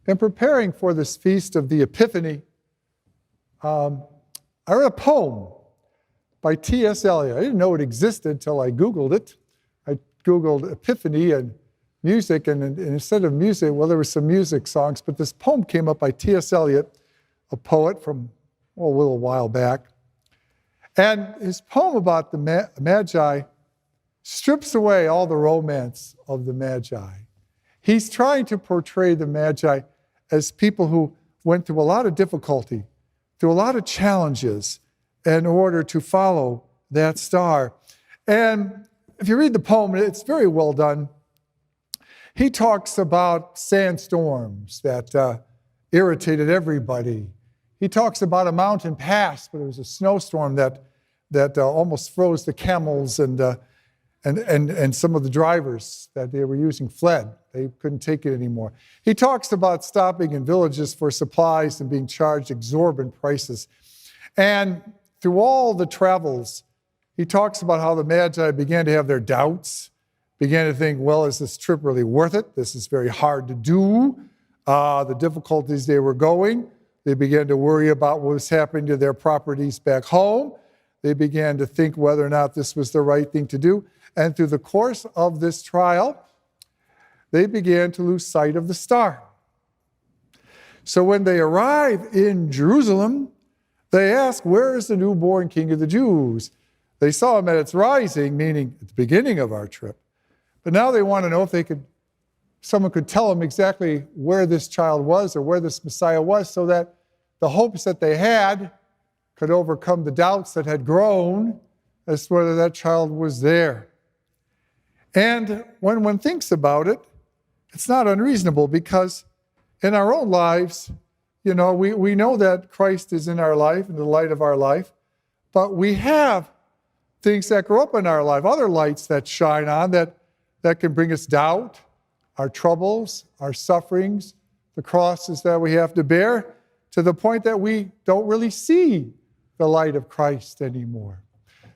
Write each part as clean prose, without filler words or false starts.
In preparing for this feast of the Epiphany, I read a poem by T.S. Eliot. I didn't know it existed until I Googled it. I Googled Epiphany and music, and instead of music, well, there were some music songs, but this poem came up by T.S. Eliot, a poet from a little while back. And his poem about the Magi strips away all the romance of the Magi. He's trying to portray the Magi as people who went through a lot of difficulty, through a lot of challenges in order to follow that star. And if you read the poem, it's very well done. He talks about sandstorms that irritated everybody. He talks about a mountain pass, but it was a snowstorm that almost froze the camels, and some of the drivers that they were using fled. They couldn't take it anymore. He talks about stopping in villages for supplies and being charged exorbitant prices. And through all the travels, he talks about how the Magi began to have their doubts, began to think, well, is this trip really worth it? This is very hard to do. The difficulties they were going. They began to worry about what was happening to their properties back home. They began to think whether or not this was the right thing to do. And through the course of this trial, they began to lose sight of the star. So when they arrive in Jerusalem, they ask, where is the newborn King of the Jews? They saw him at its rising, meaning at the beginning of our trip. But now they want to know if someone could tell them exactly where this child was or where this Messiah was, so that the hopes that they had could overcome the doubts that had grown as to whether that child was there. And when one thinks about it, it's not unreasonable, because in our own lives, we know that Christ is in our life, in the light of our life, but we have things that grow up in our life, other lights that shine on that can bring us doubt, our troubles, our sufferings, the crosses that we have to bear, to the point that we don't really see the light of Christ anymore.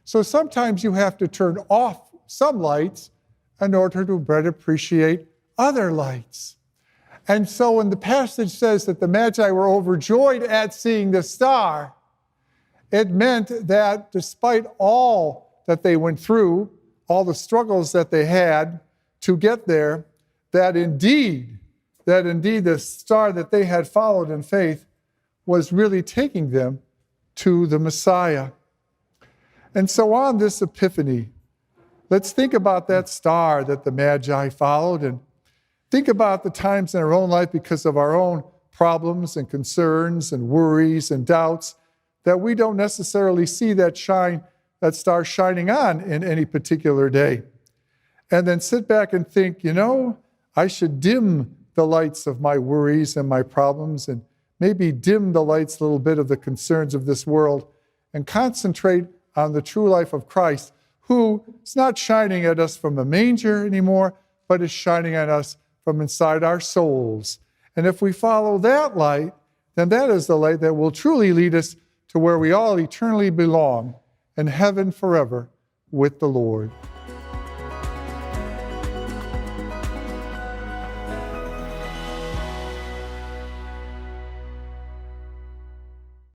So sometimes you have to turn off some lights in order to better appreciate other lights. And so when the passage says that the Magi were overjoyed at seeing the star, it meant that despite all that they went through, all the struggles that they had to get there, that indeed the star that they had followed in faith was really taking them to the Messiah. And so on this Epiphany, let's think about that star that the Magi followed, and think about the times in our own life, because of our own problems and concerns and worries and doubts, that we don't necessarily see that star shining on in any particular day. And then sit back and think, I should dim the lights of my worries and my problems, and maybe dim the lights a little bit of the concerns of this world, and concentrate on the true life of Christ, who is not shining at us from a manger anymore, but is shining at us from inside our souls. And if we follow that light, then that is the light that will truly lead us to where we all eternally belong, in heaven forever with the Lord.